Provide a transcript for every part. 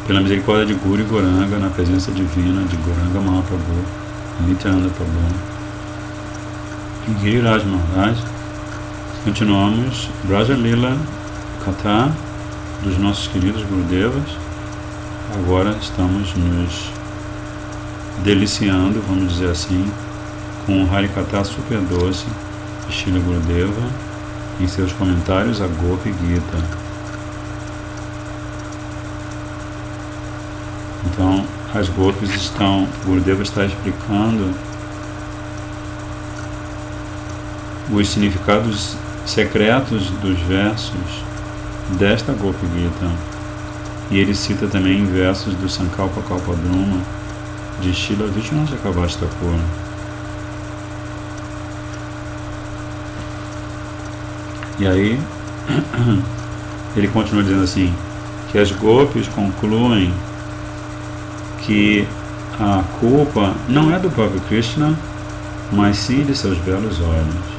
pela misericórdia de Guru e Gauranga, na presença divina de Gauranga Mahaprabhu, Nityananda Prabhu e Giriraj Maharaj, continuamos Braja Lila Katha dos nossos queridos Gurudevas. Agora estamos nos deliciando, vamos dizer assim, com o Harikatha super doce de Srila Gurudeva em seus comentários a Gopi Gita. Então, as Gopis Gurudeva está explicando os significados secretos dos versos desta Gopi Gita. E ele cita também versos do Sankalpa Kalpadruma de Srila Vishwanath Chakravarti Thakur. E aí, ele continua dizendo assim, que as Gopis concluem que a culpa não é do próprio Krishna, mas sim de seus belos olhos.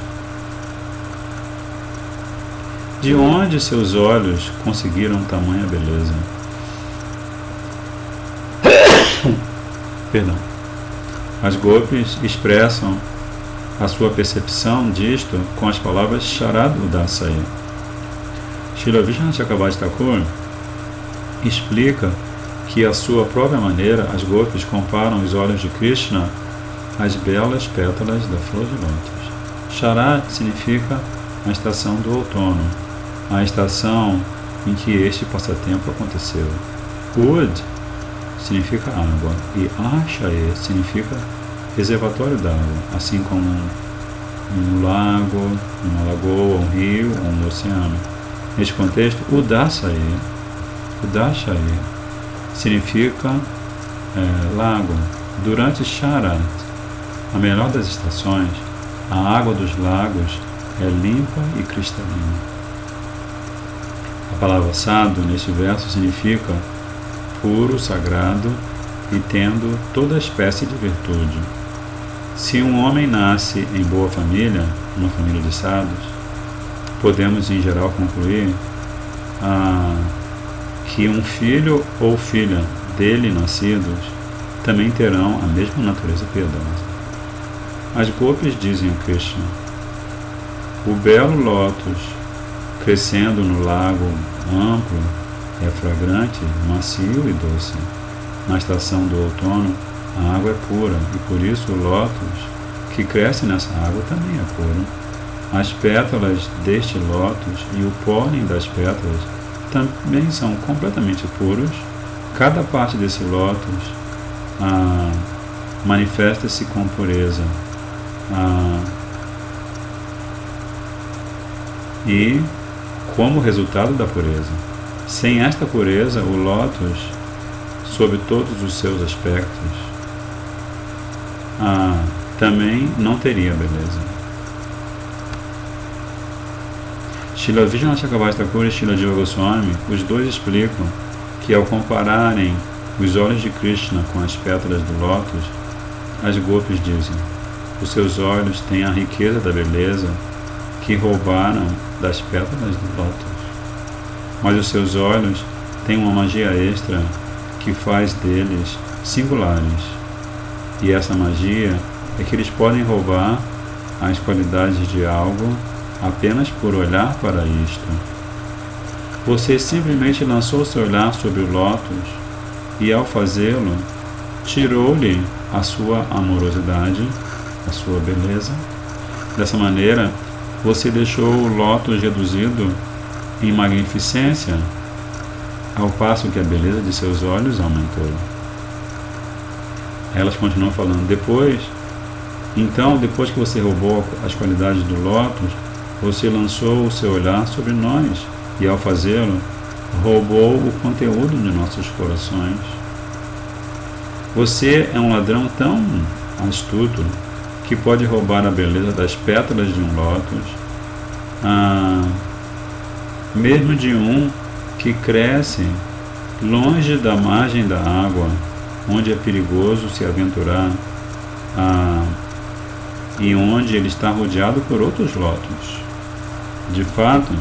De onde seus olhos conseguiram tamanha beleza? Perdão. As Gopis expressam a sua percepção disto com as palavras Sharad Udasaya. Srila Vishwanath Chakravarti Thakur explica que, à sua própria maneira, as Gopis comparam os olhos de Krishna às belas pétalas da flor de lótus. Sharad significa a estação do outono, a estação em que este passatempo aconteceu. Ud significa água e Ashaye significa reservatório d'água, assim como um lago, uma lagoa, um rio ou um oceano. Neste contexto, Udashaye significa lago. Durante Sharad, a melhor das estações, a água dos lagos é limpa e cristalina. A palavra sadhu neste verso significa puro, sagrado e tendo toda espécie de virtude. Se um homem nasce em boa família, uma família de sadhus, podemos em geral concluir que um filho ou filha dele nascidos também terão a mesma natureza piedosa. As Gopis dizem a Krishna: o belo lótus crescendo no lago amplo é fragrante, macio e doce. Na estação do outono, a água é pura e por isso o lótus que cresce nessa água também é puro. As pétalas deste lótus e o pólen das pétalas também são completamente puros. Cada parte desse lótus manifesta-se com pureza e como resultado da pureza. Sem esta pureza, o lótus, sob todos os seus aspectos, também não teria beleza. Srila Vishwanath Chakravarti Thakur e Srila Jiva Goswami, os dois explicam que, ao compararem os olhos de Krishna com as pétalas do lótus, as Gopis dizem: os seus olhos têm a riqueza da beleza que roubaram das pétalas do lótus. Mas os seus olhos têm uma magia extra que faz deles singulares. E essa magia é que eles podem roubar as qualidades de algo apenas por olhar para isto. Você simplesmente lançou seu olhar sobre o lótus e, ao fazê-lo, tirou-lhe a sua amorosidade, a sua beleza. Dessa maneira, você deixou o lótus reduzido em magnificência, ao passo que a beleza de seus olhos aumentou. Elas continuam falando: depois que você roubou as qualidades do lótus, você lançou o seu olhar sobre nós e, ao fazê-lo, roubou o conteúdo de nossos corações. Você é um ladrão tão astuto que pode roubar a beleza das pétalas de um lótus, mesmo de um que cresce longe da margem da água, onde é perigoso se aventurar, e onde ele está rodeado por outros lótus. De fato,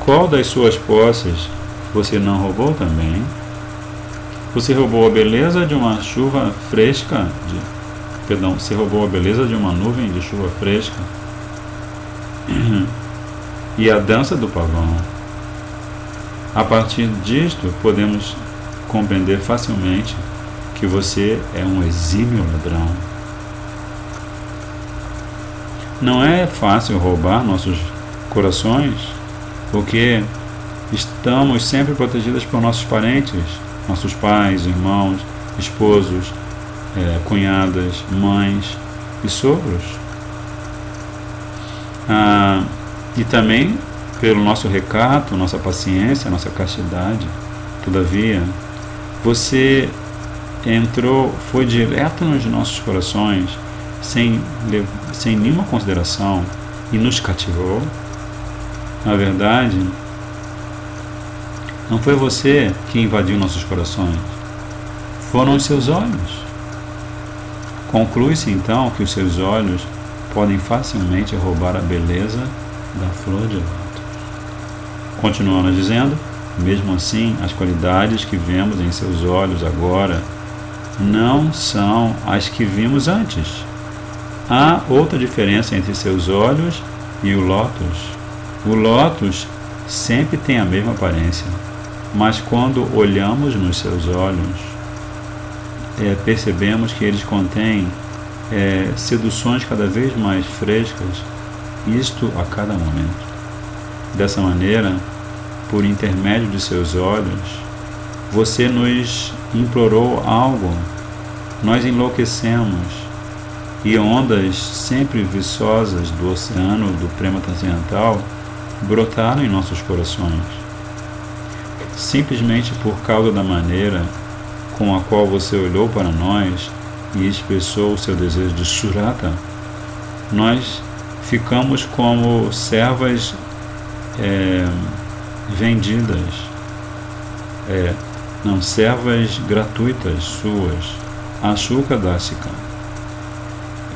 Qual das suas posses você não roubou também? Você roubou a beleza de uma chuva fresca, você roubou a beleza de uma nuvem de chuva fresca e a dança do pavão. A partir disto, podemos compreender facilmente que você é um exímio ladrão. Não é fácil roubar nossos corações, porque estamos sempre protegidos por nossos parentes, nossos pais, irmãos, esposos, cunhadas, mães e sogros. E também pelo nosso recato, nossa paciência, nossa castidade. Todavia, você foi direto nos nossos corações, sem nenhuma consideração, e nos cativou. Na verdade, não foi você que invadiu nossos corações, foram os seus olhos. Conclui-se então que os seus olhos podem facilmente roubar a beleza da flor de lótus. Continuando dizendo, mesmo assim, as qualidades que vemos em seus olhos agora não são as que vimos antes. Há outra diferença entre seus olhos e o lótus. O lótus sempre tem a mesma aparência, mas quando olhamos nos seus olhos, percebemos que eles contêm seduções cada vez mais frescas, isto a cada momento. Dessa maneira, por intermédio de seus olhos, você nos implorou algo, nós enlouquecemos, e ondas sempre viçosas do oceano do prema transcendental brotaram em nossos corações. Simplesmente por causa da maneira com a qual você olhou para nós e expressou o seu desejo de surata, nós ficamos como servas vendidas, servas gratuitas suas, Ashuka Dasika.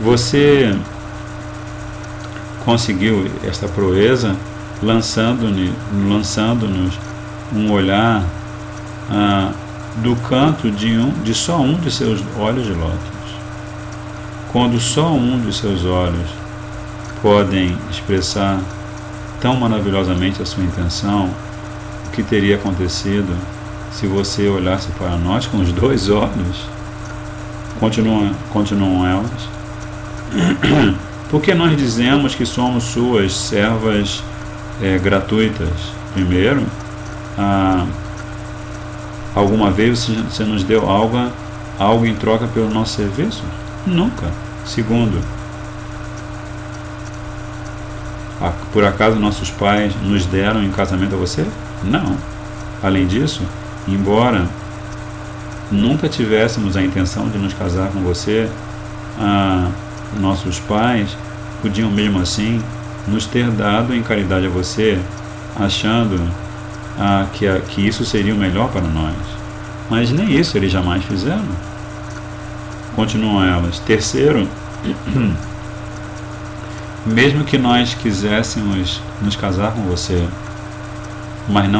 Você conseguiu esta proeza lançando-nos um olhar do canto de só um de seus olhos de lótus. Quando só um de seus olhos podem expressar tão maravilhosamente a sua intenção, o que teria acontecido se você olhasse para nós com os dois olhos? Continuam elas. Porque nós dizemos que somos suas servas gratuitas? Primeiro, alguma vez você nos deu algo em troca pelo nosso serviço? Nunca. Segundo, por acaso nossos pais nos deram em casamento a você? Não. Além disso, embora nunca tivéssemos a intenção de nos casar com você, nossos pais podiam mesmo assim nos ter dado em caridade a você, achando que isso seria o melhor para nós. Mas nem isso eles jamais fizeram. Continuam elas. Terceiro, mesmo que nós quiséssemos nos casar com você, mas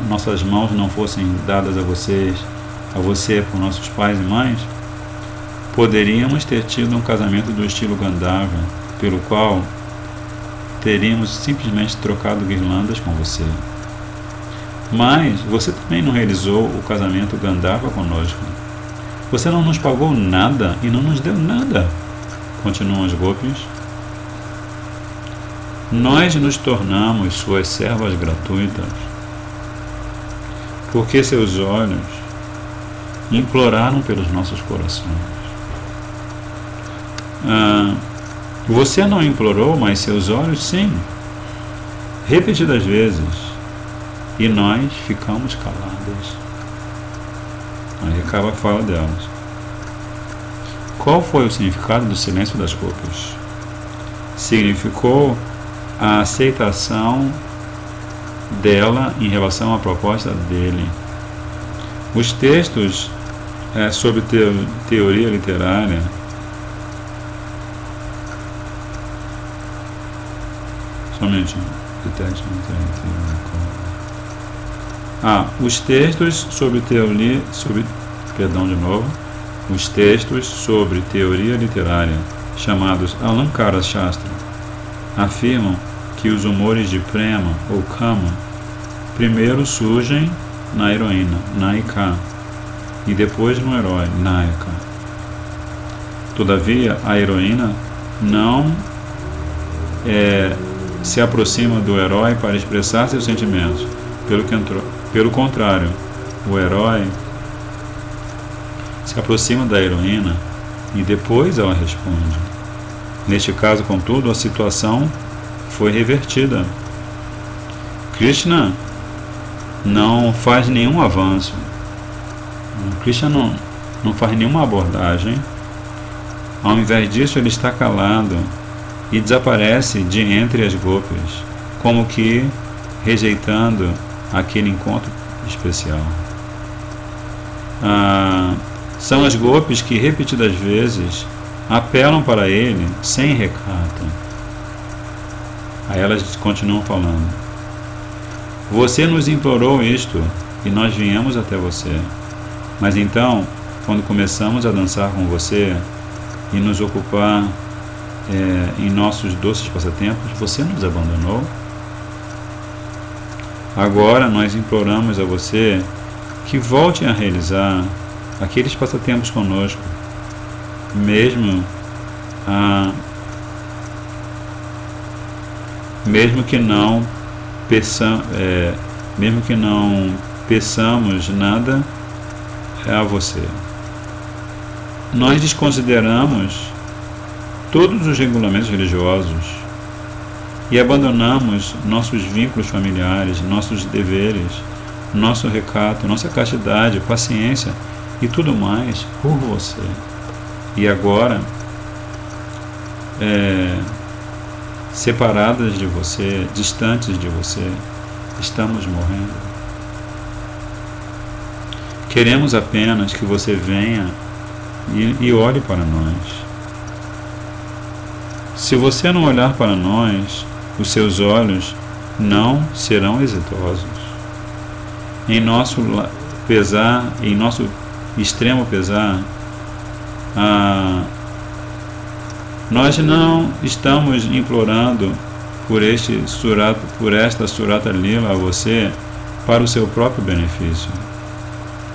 nossas mãos não fossem dadas a você por nossos pais e mães, poderíamos ter tido um casamento do estilo Gandharva, pelo qual teríamos simplesmente trocado guirlandas com você. Mas você também não realizou o casamento Gandharva conosco. Você não nos pagou nada e não nos deu nada. Continuam os gopis. Nós nos tornamos suas servas gratuitas, porque seus olhos imploraram pelos nossos corações. Você não implorou, mas seus olhos sim, repetidas vezes, e nós ficamos caladas. Aí acaba a fala delas. Qual foi o significado do silêncio das gopis? Significou a aceitação dela em relação à proposta dele. Os textos sobre teoria literária Somente os textos sobre teoria, os textos sobre teoria literária, chamados Alankara Shastra, afirmam que os humores de prema ou kama primeiro surgem na heroína, Naika, e depois no herói, Nayaka. Todavia, a heroína não se aproxima do herói para expressar seus sentimentos. Pelo contrário, o herói se aproxima da heroína e depois ela responde. Neste caso, contudo, a situação foi revertida. Krishna não faz nenhum avanço. Krishna não faz nenhuma abordagem. Ao invés disso, ele está calado e desaparece de entre as gopis, como que rejeitando aquele encontro especial. São as gopis que repetidas vezes apelam para ele sem recato. Aí elas continuam falando: você nos implorou isto e nós viemos até você. Mas então, quando começamos a dançar com você e nos ocupar em nossos doces passatempos, você nos abandonou. Agora nós imploramos a você que volte a realizar aqueles passatempos conosco, mesmo que não peçamos nada a você. Nós desconsideramos todos os regulamentos religiosos e abandonamos nossos vínculos familiares, nossos deveres, nosso recato, nossa castidade, paciência e tudo mais por você. E agora, separadas de você, distantes de você, estamos morrendo. Queremos apenas que você venha e olhe para nós. Se você não olhar para nós, os seus olhos não serão exitosos. Em nosso pesar, em nosso extremo pesar, nós não estamos implorando por esta Surata Lila a você para o seu próprio benefício.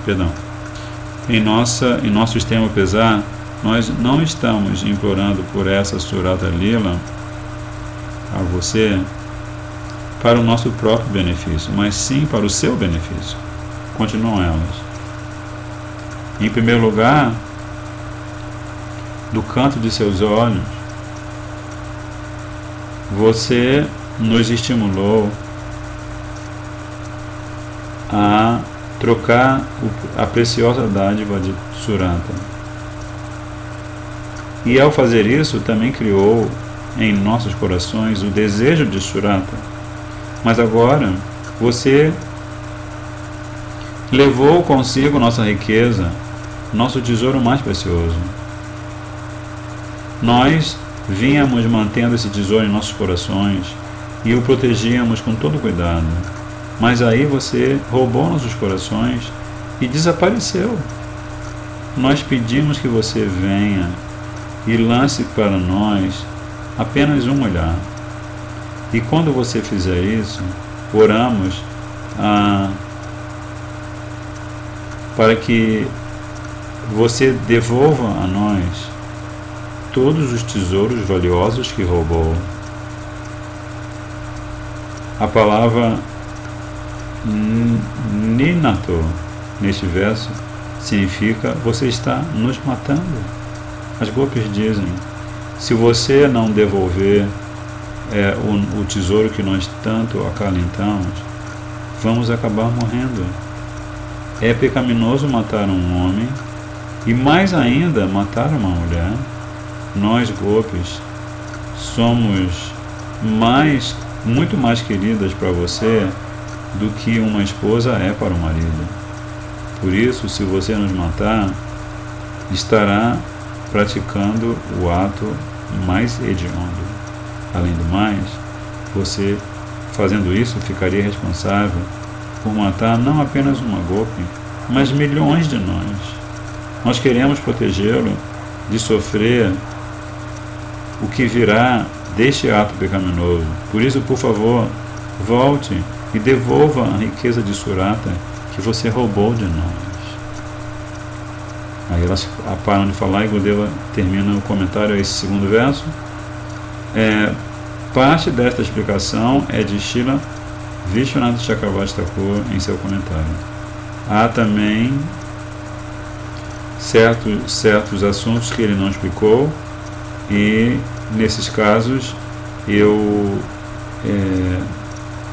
Perdão. Em nosso extremo pesar, nós não estamos implorando por essa Surata Lila a você para o nosso próprio benefício, mas sim para o seu benefício. Continuam elas. Em primeiro lugar, do canto de seus olhos, você nos estimulou a trocar a preciosa dádiva de Surata. E ao fazer isso, também criou em nossos corações o desejo de Surata. Mas agora, você levou consigo nossa riqueza, nosso tesouro mais precioso. Nós vínhamos mantendo esse tesouro em nossos corações e o protegíamos com todo cuidado. Mas aí você roubou nossos corações e desapareceu. Nós pedimos que você venha e lance para nós apenas um olhar. E quando você fizer isso, oramos para que você devolva a nós todos os tesouros valiosos que roubou. A palavra Ninato neste verso significa você está nos matando. As gopis dizem: se você não devolver o tesouro que nós tanto acalentamos, vamos acabar morrendo. É pecaminoso matar um homem e mais ainda matar uma mulher. Nós gopis somos muito mais queridas para você do que uma esposa é para o marido. Por isso, se você nos matar, estará praticando o ato mais hediondo. Além do mais, Você, fazendo isso, ficaria responsável por matar não apenas uma gopi, mas milhões de nós. Nós queremos protegê-lo de sofrer o que virá deste ato pecaminoso. Por isso, por favor, volte e devolva a riqueza de Surata que você roubou de nós. Aí elas param de falar e Gurudeva termina o comentário a esse segundo verso. Parte desta explicação é de Srila Vishwanath Chakravarti Thakur em seu comentário. Há também certos assuntos que ele não explicou, e nesses casos eu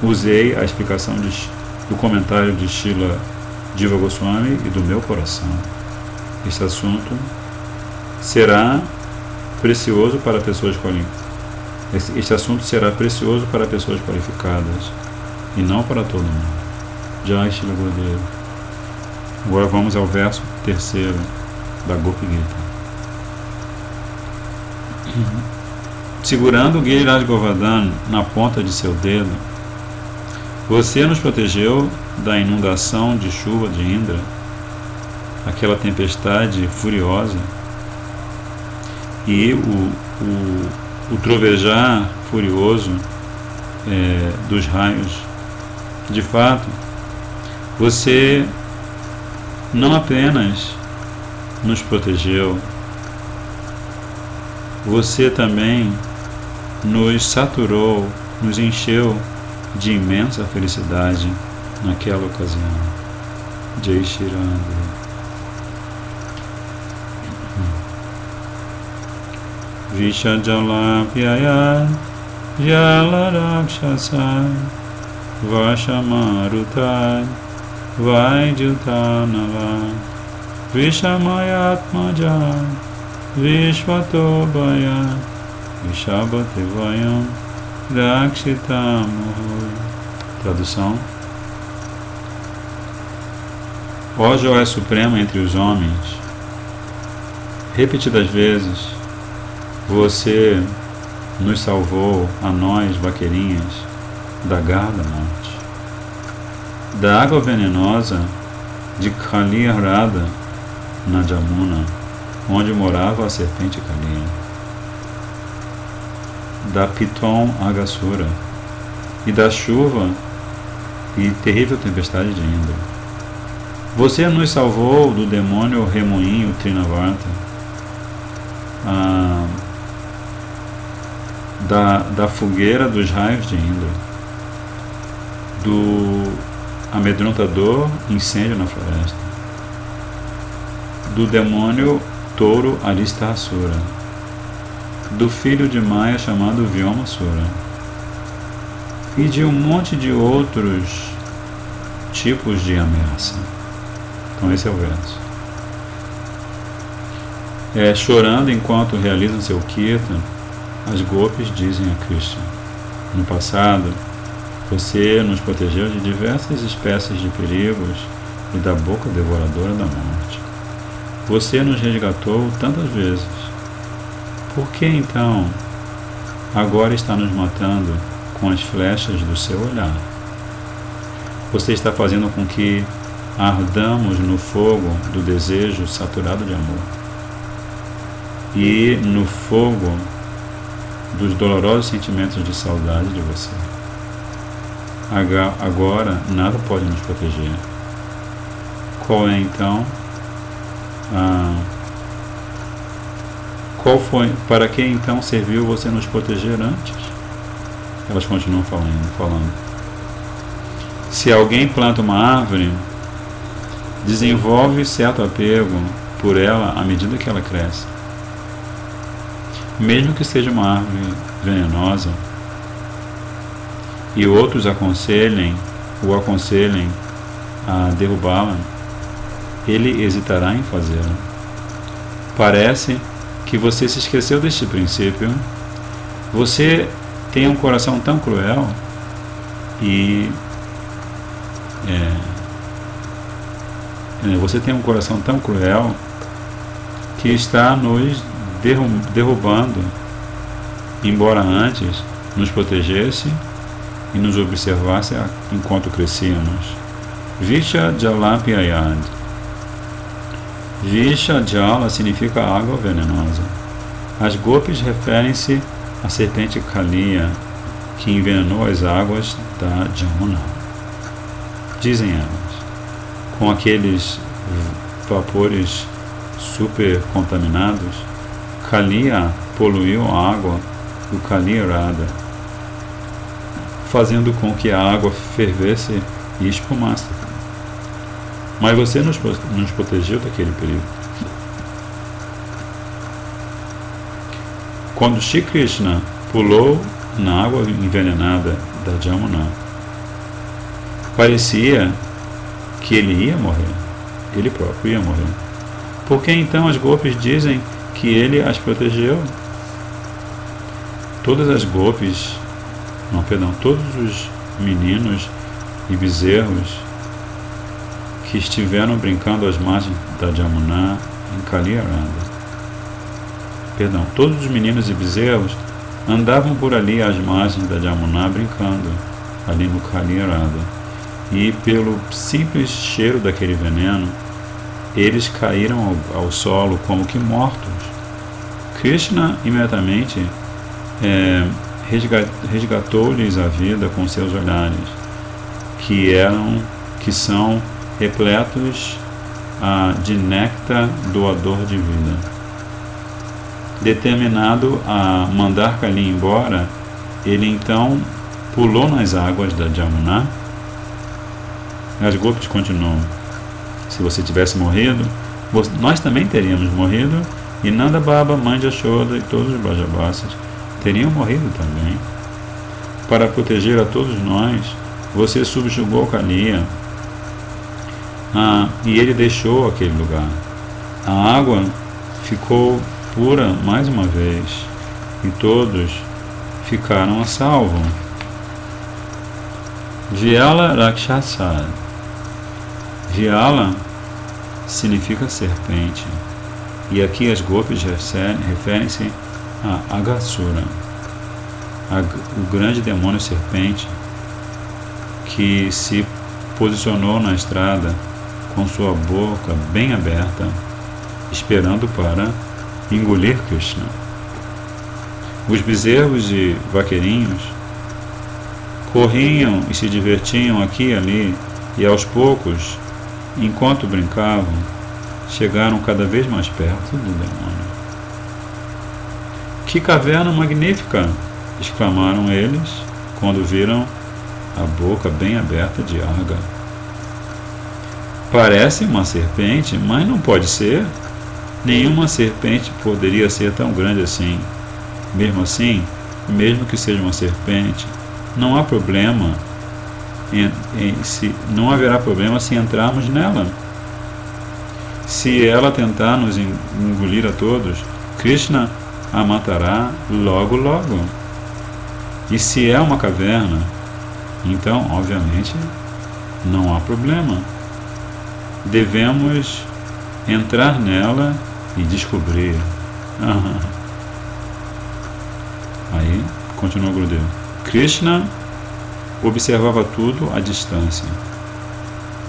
usei a explicação do comentário de Srila Jiva Goswami e do meu coração. Este assunto será precioso para pessoas qualificadas. Este assunto será precioso para pessoas qualificadas e não para todo mundo. Jai Srila Gurudeva. Agora vamos ao verso 3º da Gopi Gita. Segurando o Giriraj Govardhan na ponta de seu dedo, você nos protegeu da inundação de chuva de Indra, aquela tempestade furiosa, e o trovejar furioso dos raios. De fato, você não apenas nos protegeu, você também nos saturou, nos encheu de imensa felicidade naquela ocasião. Jai Shri Ram. Vishajala Vyaya Jala Rakshasai Vashamarutai Vaidyutanala Vishamayatmajai Vishvatobhaya Vishabhatevayam Rakshitamuhu. Tradução: Ó Joia Suprema entre os homens, repetidas vezes você nos salvou, a nós, vaqueirinhas, da garra da morte, da água venenosa de Kaliarada na Jamuna, onde morava a serpente Kali, da Piton Agasura e da chuva e terrível tempestade de Indra. Você nos salvou do demônio remoinho Trinavarta, da fogueira dos raios de Indra, do amedrontador incêndio na floresta, do demônio touro Aristasura, do filho de Maya chamado Vyomasura, e de um monte de outros tipos de ameaça. Então esse é o verso. Chorando enquanto realizam seu kirtan, as gopis dizem a Krishna: no passado, você nos protegeu de diversas espécies de perigos e da boca devoradora da morte. Você nos resgatou tantas vezes. Por que então agora está nos matando com as flechas do seu olhar? Você está fazendo com que ardamos no fogo do desejo saturado de amor e no fogo dos dolorosos sentimentos de saudade de você. Agora nada pode nos proteger. Qual é então para que então serviu você nos proteger antes? Elas continuam falando. Se alguém planta uma árvore, desenvolve certo apego por ela à medida que ela cresce. Mesmo que seja uma árvore venenosa e outros o aconselhem a derrubá-la, ele hesitará em fazê-lo. Parece que você se esqueceu deste princípio. Você tem um coração tão cruel e você tem um coração tão cruel que está nos derrubando, embora antes nos protegesse e nos observasse enquanto crescíamos. Visha Jalapyayad. Visha Jala significa água venenosa. As gopis referem-se à serpente Kaliya, que envenenou as águas da Jamuna. Dizem elas, com aqueles vapores super contaminados, Kaliya poluiu a água do Kaliyarada, fazendo com que a água fervesse e espumasse. Mas você nos protegeu daquele perigo. Quando Shri Krishna pulou na água envenenada da Jamuna, parecia que ele ia morrer. Ele próprio ia morrer. Por que então as gopis dizem que ele as protegeu? Todas as gopis, todos os meninos e bezerros que estiveram brincando às margens da Jamuna em Kaliyarada. Todos os meninos e bezerros andavam por ali às margens da Jamuna brincando, ali no Kaliyarada. E pelo simples cheiro daquele veneno, eles caíram ao solo como que mortos. Krishna imediatamente resgatou-lhes a vida com seus olhares, que são repletos de néctar doador de vida. Determinado a mandar Kali embora, ele então pulou nas águas da Jamuna. As gopis continuam: se você tivesse morrido, nós também teríamos morrido, e Nanda Baba, mãe de Yashoda e todos os Brajavasis teriam morrido também. Para proteger a todos nós, você subjugou Kaliya, e ele deixou aquele lugar. A água ficou pura mais uma vez, e todos ficaram a salvo. Vyala Rakshasa. Vyala significa serpente, e aqui as gopis referem-se a Aghasura, o grande demônio serpente que se posicionou na estrada com sua boca bem aberta, esperando para engolir Krishna. Os bezerros e vaqueirinhos corriam e se divertiam aqui e ali, e aos poucos, enquanto brincavam, chegaram cada vez mais perto do demônio. Que caverna magnífica! Exclamaram eles quando viram a boca bem aberta de Arga. Parece uma serpente, mas não pode ser. Nenhuma serpente poderia ser tão grande assim. Mesmo assim, mesmo que seja uma serpente, não há problema não haverá problema se entrarmos nela. Se ela tentar nos engolir a todos, Krishna a matará logo logo. E se é uma caverna, então, obviamente, não há problema. Devemos entrar nela e descobrir. Aí, continua Gurudeva. Krishna observava tudo à distância.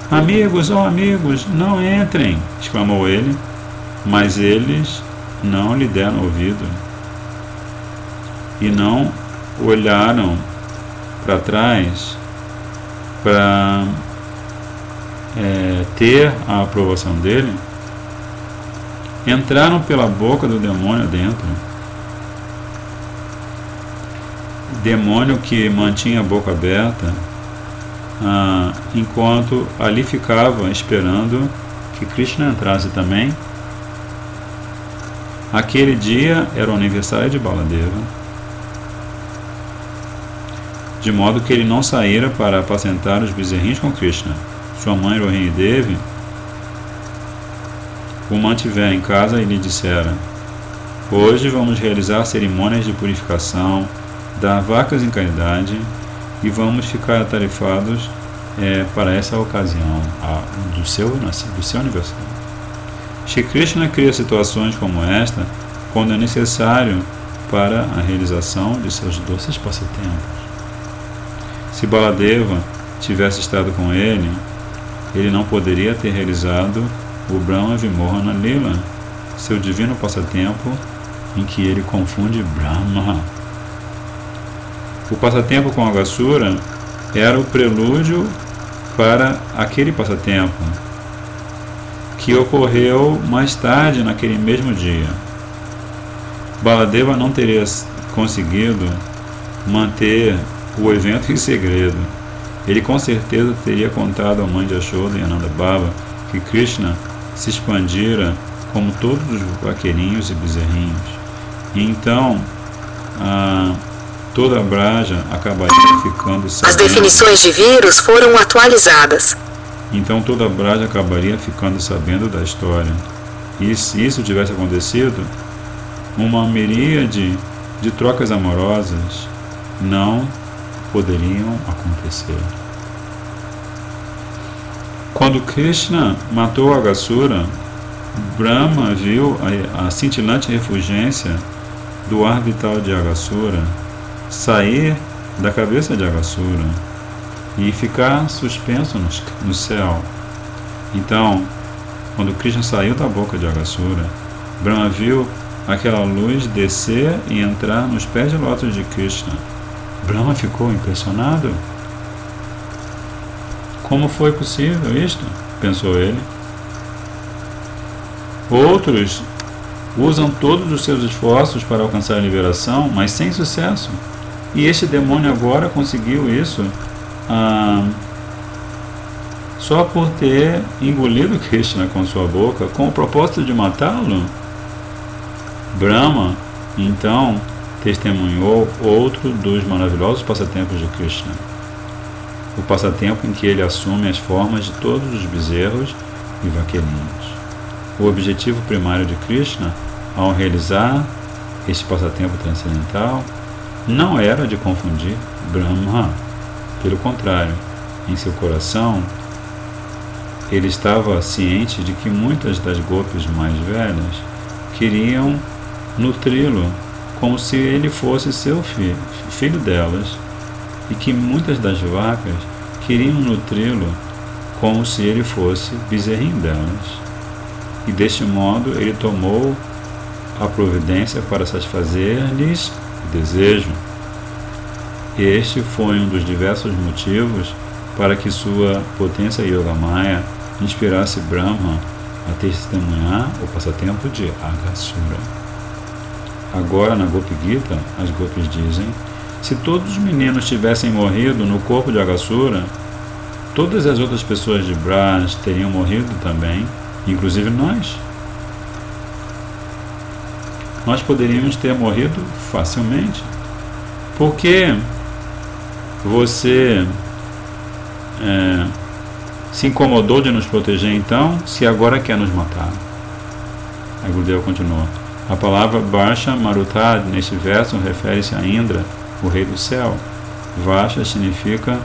Amigos, amigos, não entrem! Exclamou ele, mas eles não lhe deram ouvido e não olharam para trás para ter a aprovação dele. Entraram pela boca do demônio dentro. Demônio que mantinha a boca aberta, enquanto ali ficava esperando que Krishna entrasse também. Aquele dia era o aniversário de Baladeva, de modo que ele não saíra para apacentar os bezerrinhos com Krishna. Sua mãe Rohini Devi o mantivera em casa e lhe dissera: hoje vamos realizar cerimônias de purificação, dar vacas em caridade e vamos ficar atarefados para essa ocasião do seu aniversário. Shri Krishna cria situações como esta quando é necessário para a realização de seus doces passatempos. Se Baladeva tivesse estado com ele, ele não poderia ter realizado o Brahma Vimohana Lila, seu divino passatempo em que ele confunde Brahma. O passatempo com Aghasura era o prelúdio para aquele passatempo, que ocorreu mais tarde naquele mesmo dia. Baladeva não teria conseguido manter o evento em segredo. Ele com certeza teria contado à mãe de Yashoda e Ananda Baba que Krishna se expandira como todos os vaqueirinhos e bezerrinhos. E então, toda a Braja acabaria ficando sabendo. As definições de vírus foram atualizadas. Então toda a Braja acabaria ficando sabendo da história. E se isso tivesse acontecido, uma miríade de trocas amorosas não poderiam acontecer. Quando Krishna matou Aghasura, Brahma viu a cintilante refulgência do ar vital de Aghasura sair da cabeça de Aghasura e ficar suspenso no céu. Então, quando Krishna saiu da boca de Aghasura, Brahma viu aquela luz descer e entrar nos pés de lótus de Krishna. Brahma ficou impressionado. Como foi possível isto? Pensou ele. Outros usam todos os seus esforços para alcançar a liberação, mas sem sucesso. E este demônio agora conseguiu isso só por ter engolido Krishna com sua boca, com o propósito de matá-lo. Brahma, então, testemunhou outro dos maravilhosos passatempos de Krishna. O passatempo em que ele assume as formas de todos os bezerros e vaqueirinhos. O objetivo primário de Krishna, ao realizar este passatempo transcendental, não era de confundir Brahma. Pelo contrário, em seu coração, ele estava ciente de que muitas das gopis mais velhas queriam nutri-lo como se ele fosse seu filho delas, e que muitas das vacas queriam nutri-lo como se ele fosse bezerrinho delas. E deste modo ele tomou a providência para satisfazer-lhes o desejo. Este foi um dos diversos motivos para que sua potência Yogamaya inspirasse Brahma a testemunhar o passatempo de Aghasura. Agora, na Gopi Gita, as gopis dizem: se todos os meninos tivessem morrido no corpo de Aghasura, todas as outras pessoas de Braj teriam morrido também, inclusive nós. Nós poderíamos ter morrido facilmente. Por que você se incomodou de nos proteger então, se agora quer nos matar? Aí Gurudeva continua: a palavra Varsha Marutad neste verso refere-se a Indra, o rei do céu. Varsha significa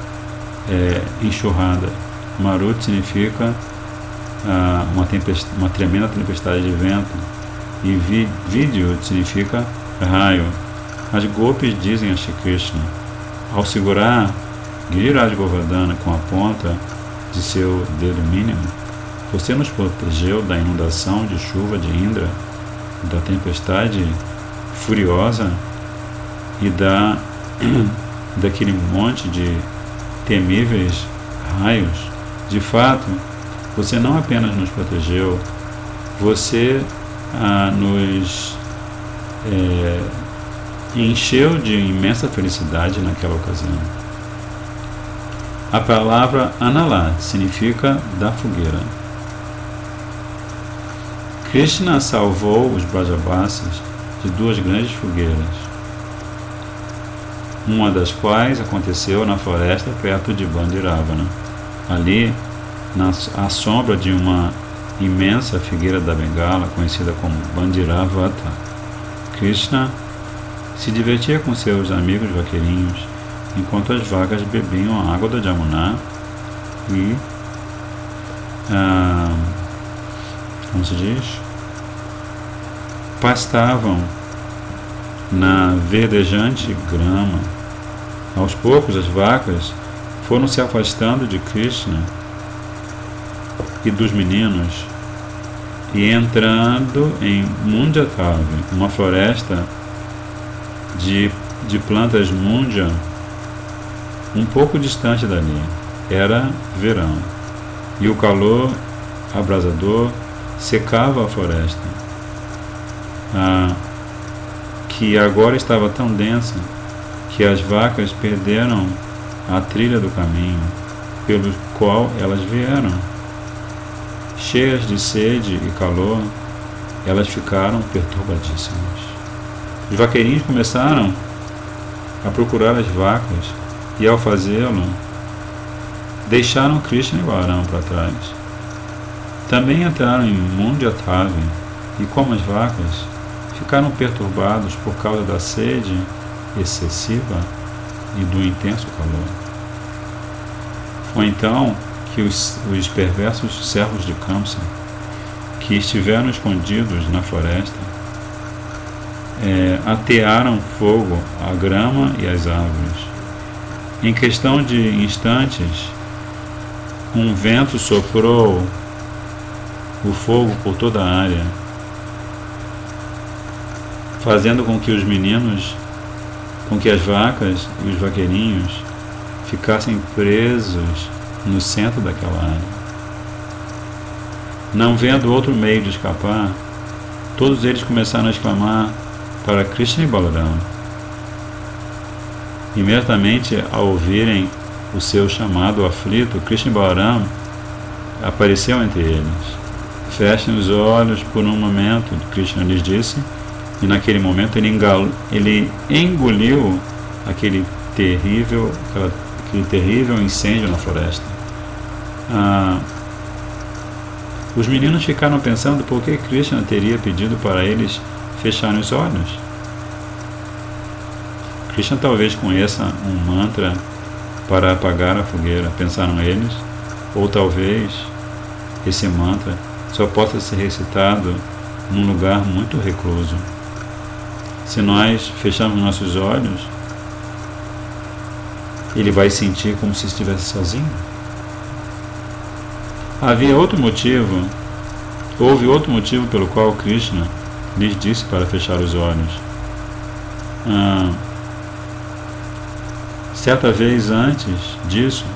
enxurrada. Marut significa uma tremenda tempestade de vento. E Vidyut significa raio. As gopis dizem a Shri Krishna: ao segurar Giriraj Govardhana com a ponta de seu dedo mínimo, você nos protegeu da inundação de chuva de Indra, da tempestade furiosa e daquele monte de temíveis raios. De fato, você não apenas nos protegeu, você nos encheu de imensa felicidade naquela ocasião. A palavra Anala significa da fogueira. Krishna salvou os Brajavasis de duas grandes fogueiras, uma das quais aconteceu na floresta perto de Bandiravana. Ali, à sombra de uma imensa figueira da Bengala, conhecida como Bandiravata, Krishna se divertia com seus amigos vaqueirinhos, enquanto as vacas bebiam a água da Jamuna e, como se diz, pastavam na verdejante grama. Aos poucos, as vacas foram se afastando de Krishna e dos meninos e entrando em Mundjatavi, uma floresta de plantas mundja, um pouco distante dali. Era verão e o calor abrasador secava a floresta, que agora estava tão densa que as vacas perderam a trilha do caminho pelo qual elas vieram. Cheias de sede e calor, elas ficaram perturbadíssimas. Os vaqueirinhos começaram a procurar as vacas e, ao fazê-lo, deixaram Krishna e Balaram para trás. Também entraram em Mundjatavi e, como as vacas, ficaram perturbados por causa da sede excessiva e do intenso calor. Foi então que os perversos servos de Kamsa, que estiveram escondidos na floresta, atearam fogo à grama e às árvores. Em questão de instantes, um vento soprou o fogo por toda a área, fazendo com que os meninos, com que as vacas e os vaqueirinhos ficassem presos no centro daquela área. Não vendo outro meio de escapar, todos eles começaram a exclamar para Krishna e Balaram. Imediatamente, ao ouvirem o seu chamado aflito, Krishna e Balaram apareceu entre eles. Fechem os olhos por um momento, Krishna lhes disse, e naquele momento ele engoliu aquele terrível incêndio na floresta. Os meninos ficaram pensando por que Krishna teria pedido para eles fecharem os olhos. Krishna talvez conheça um mantra para apagar a fogueira, pensaram eles, ou talvez esse mantra só possa ser recitado num lugar muito recluso. Se nós fecharmos nossos olhos, ele vai sentir como se estivesse sozinho. Houve outro motivo pelo qual Krishna lhes disse para fechar os olhos. Certa vez antes disso,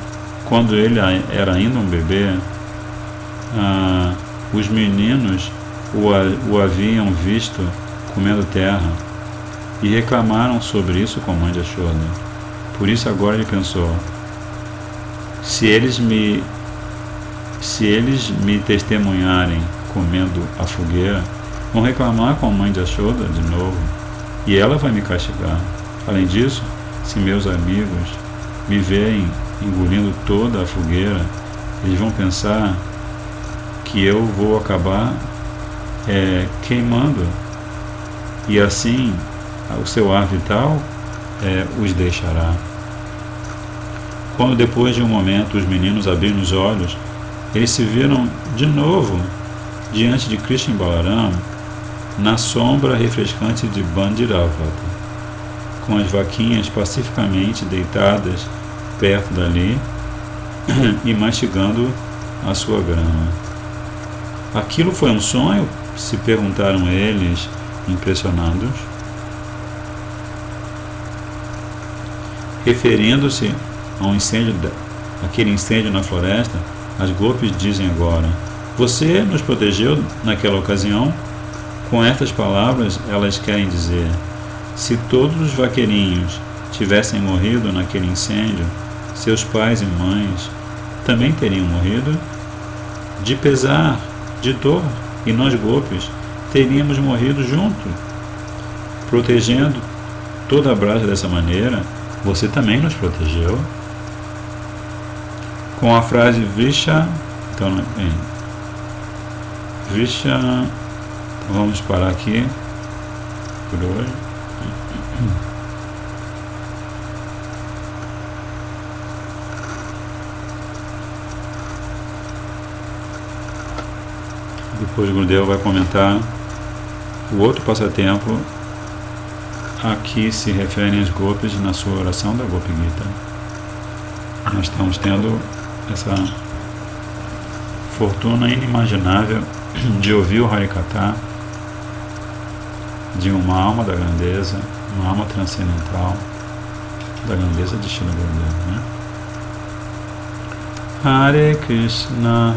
quando ele era ainda um bebê, os meninos o haviam visto comendo terra e reclamaram sobre isso com a mãe de Yashoda. Por isso agora ele pensou, se eles me testemunharem comendo a fogueira, vão reclamar com a mãe de Yashoda de novo, e ela vai me castigar. Além disso, se meus amigos me veem engolindo toda a fogueira, eles vão pensar que eu vou acabar queimando, e assim o seu ar vital os deixará. Quando depois de um momento os meninos abriram os olhos, eles se viram de novo diante de Krishna e Balaram na sombra refrescante de Bandiravata, com as vaquinhas pacificamente deitadas perto dali e mastigando a sua grama. Aquilo foi um sonho? Se perguntaram eles, impressionados. Referindo-se ao aquele incêndio na floresta, as gopis dizem agora: você nos protegeu naquela ocasião? Com estas palavras, elas querem dizer: se todos os vaqueirinhos tivessem morrido naquele incêndio, seus pais e mães também teriam morrido? De pesar, de dor, e nós gopis teríamos morrido junto. Protegendo toda a Braja dessa maneira, você também nos protegeu. Com a frase Vrisha, então, Vrisha, vamos parar aqui por hoje. Depois o Gurudeva vai comentar o outro passatempo, a que se referem aos Gopis na sua oração da Gopi Gita. Nós estamos tendo essa fortuna inimaginável de ouvir o Harikatha de uma alma da grandeza, uma alma transcendental da grandeza de Srila Gurudev, né? Hare Krishna,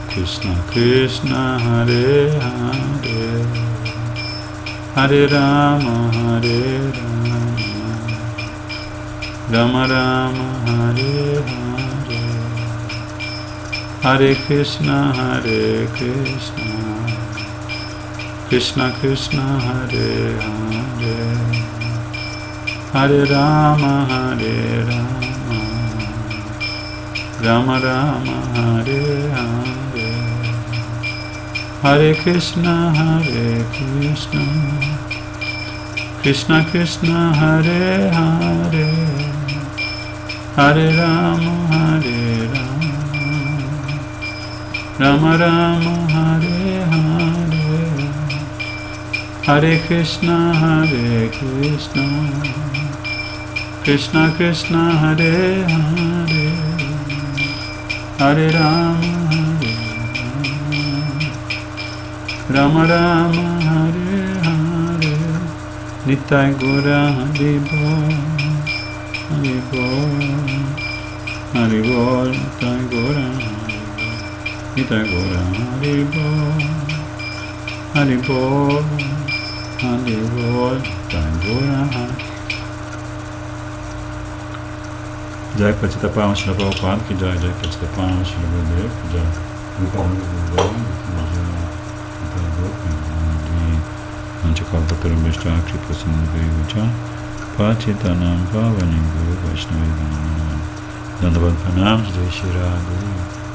Krishna Krishna, Hare Hare, Hare Rama, Rama Rama, Hare Hare, Hare Krishna, Krishna Krishna, Hare Hare, Hare Rama, Rama Rama, Hare Hare, Hare Krishna, Krishna Krishna, Hare Hare, Hare Rama, Rama Rama, Hare Hare, Hare Krishna, Krishna Krishna, Hare Hare, Hare Rama, Rama Rama, Hare Hare, Nitai Gora Hari Bol, Hari Bol, Hari Bol, Nitai Gora Nitai Gora Hari Bol, Hari Bol, Hari Bol, Nitai Gora Hari. Jai Patita Pama Shri Prabhupada, que Jai Patita Pama Shri Gurudev, que Jai Nanchakalpa Tarabhishta Kripa Sindhu Patita Nam Pavani Guru Vaishnavi Dandavad Pranam Jai Shri Radha.